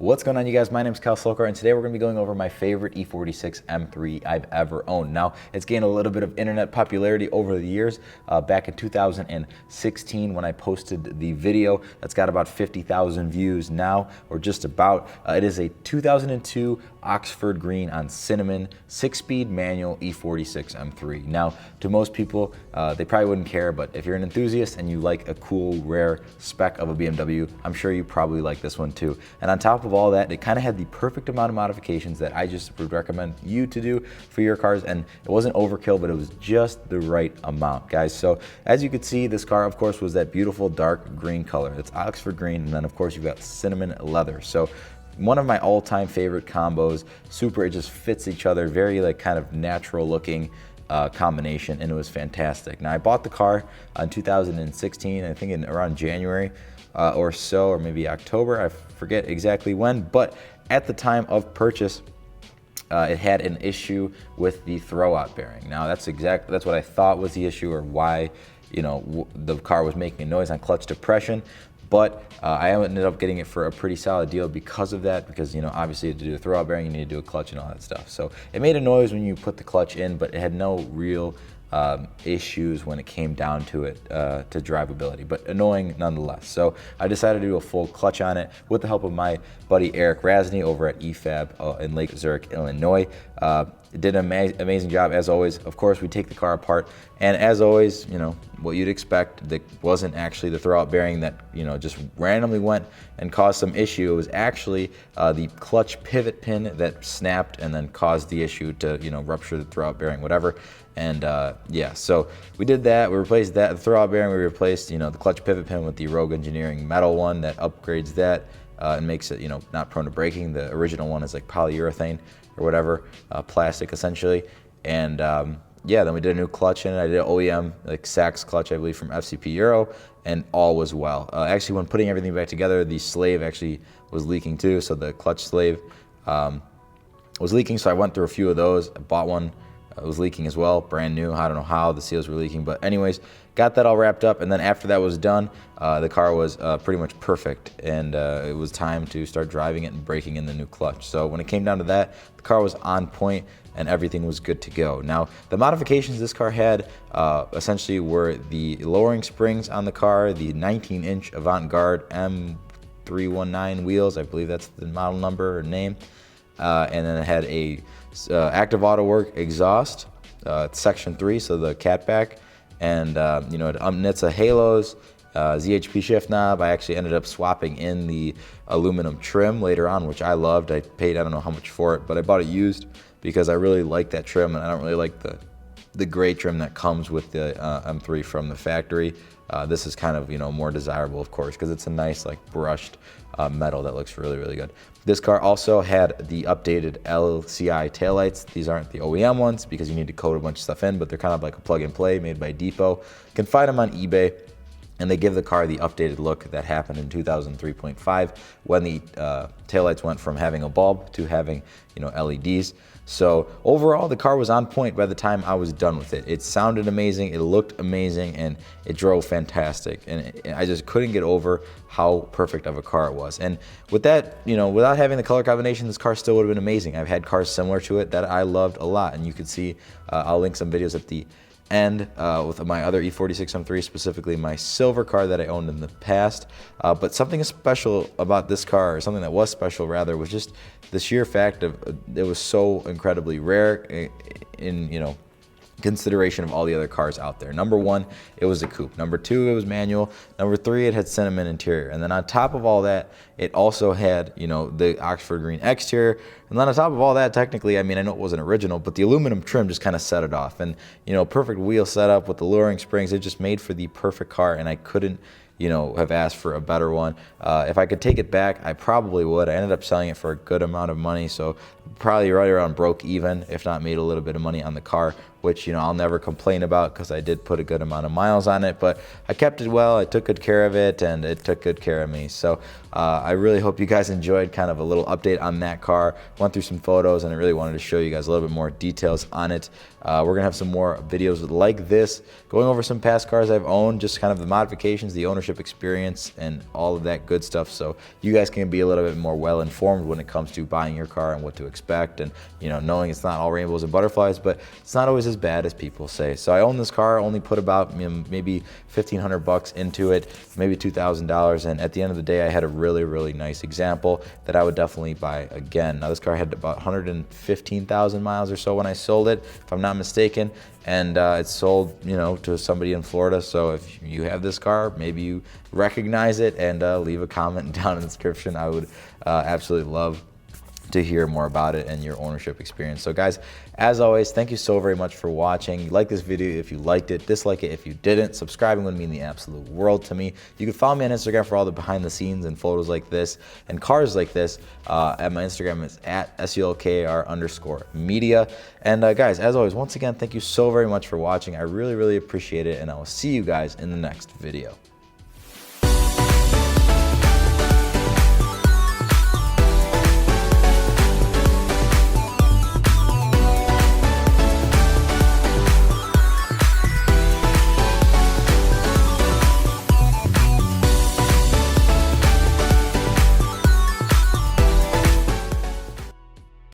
What's going on, you guys? My name is Kyle Slokar, and today we're going to be going over my favorite E46 M3 I've ever owned. Now, it's gained a little bit of internet popularity over the years. Back in 2016, when I posted the video, that's got about 50,000 views now, or just about. It is a 2002 Oxford Green on Cinnamon 6-speed manual E46 M3. Now, to most people, they probably wouldn't care, but if you're an enthusiast and you like a cool, rare spec of a BMW, I'm sure you probably like this one too. And on top of all that, it kind of had the perfect amount of modifications that I just would recommend you to do for your cars, and it wasn't overkill, but it was just the right amount, guys. So as you could see, this car, of course, was that beautiful dark green color. It's Oxford Green, and then of course you've got cinnamon leather. So one of my all-time favorite combos. Super, it just fits each other, very like kind of natural looking combination, and it was fantastic. Now, I bought the car in 2016, I think in around January or so, or maybe October, I forget exactly when, but at the time of purchase, it had an issue with the throwout bearing. Now, that's what I thought was the issue, or why, you know, the car was making a noise on clutch depression. But I ended up getting it for a pretty solid deal because of that, because, you know, obviously to do a throwout bearing, you need to do a clutch and all that stuff. So it made a noise when you put the clutch in, but it had no real issues when it came down to it, to drivability, but annoying nonetheless. So I decided to do a full clutch on it with the help of my buddy Eric Rasney over at EFAB in Lake Zurich, Illinois. It did an amazing job, as always. Of course, we take the car apart, and as always, you know, what you'd expect, that wasn't actually the throwout bearing that, you know, just randomly went and caused some issue. It was actually the clutch pivot pin that snapped and then caused the issue to, you know, rupture the throwout bearing, whatever. And yeah, so we did that. We replaced that, the throwout bearing. We replaced, you know, the clutch pivot pin with the Rogue Engineering metal one that upgrades that and makes it, you know, not prone to breaking. The original one is like polyurethane or whatever, plastic essentially. And yeah, then we did a new clutch in it. I did an OEM, like Sachs clutch, I believe, from FCP Euro, and all was well. Actually, when putting everything back together, the slave actually was leaking too. So the clutch slave was leaking, so I went through a few of those. I bought one. It was leaking as well, brand new. I don't know how the seals were leaking, but anyways, got that all wrapped up. And then after that was done, the car was pretty much perfect, and it was time to start driving it and breaking in the new clutch. So when it came down to that, the car was on point and everything was good to go. Now, the modifications this car had essentially were the lowering springs on the car, the 19-inch Avant-Garde M319 wheels, I believe that's the model number or name, and then it had a active auto work exhaust, section 3, so the catback, and you know, it NHTSA halos, ZHP shift knob. I actually ended up swapping in the aluminum trim later on, which I loved. I paid, I don't know how much for it, but I bought it used because I really like that trim, and I don't really like the gray trim that comes with the M3 from the factory. This is kind of, you know, more desirable, of course, because it's a nice, like, brushed metal that looks really, really good. This car also had the updated LCI taillights. These aren't the OEM ones because you need to code a bunch of stuff in, but they're kind of like a plug and play made by Depot. You can find them on eBay, and they give the car the updated look that happened in 2003.5 when the taillights went from having a bulb to having, you know, LEDs. So overall, the car was on point by the time I was done with it. It sounded amazing, it looked amazing, and it drove fantastic. And I just couldn't get over how perfect of a car it was. And with that, you know, without having the color combination, this car still would have been amazing. I've had cars similar to it that I loved a lot, and you can see, I'll link some videos at the end with my other E46 M3, specifically my silver car that I owned in the past. But something special about this car, or something that was special rather, was just the sheer fact of it was so incredibly rare in, you know, consideration of all the other cars out there. Number one, it was a coupe. Number two, it was manual. Number three, it had cinnamon interior. And then on top of all that, it also had, you know, the Oxford Green exterior. And then on top of all that, technically, I mean, I know it wasn't original, but the aluminum trim just kind of set it off. And, you know, perfect wheel setup with the lowering springs, it just made for the perfect car, and I couldn't, you know, have asked for a better one. If I could take it back, I probably would. I ended up selling it for a good amount of money, so probably right around broke even, if not made a little bit of money on the car. which, you know, I'll never complain about because I did put a good amount of miles on it, but I kept it well, I took good care of it, and it took good care of me. So I really hope you guys enjoyed kind of a little update on that car. Went through some photos, and I really wanted to show you guys a little bit more details on it. We're gonna have some more videos like this, going over some past cars I've owned, just kind of the modifications, the ownership experience, and all of that good stuff, so you guys can be a little bit more well informed when it comes to buying your car and what to expect, and, you know, knowing it's not all rainbows and butterflies, but it's not always as bad as people say. So I own this car, only put about, you know, maybe 1,500 bucks into it, maybe $2,000, and at the end of the day I had a really nice example that I would definitely buy again. Now this car had about 115,000 miles or so when I sold it, if I'm not mistaken, and it's sold, you know, to somebody in Florida. So if you have this car, maybe you recognize it, and leave a comment down in the description. I would absolutely love to hear more about it and your ownership experience. So guys, as always, thank you so very much for watching. Like this video if you liked it, dislike it if you didn't. Subscribing would mean the absolute world to me. You can follow me on Instagram for all the behind the scenes and photos like this and cars like this. At my Instagram is at @SULKR_media. And guys, as always, once again, thank you so very much for watching. I really appreciate it, and I will see you guys in the next video.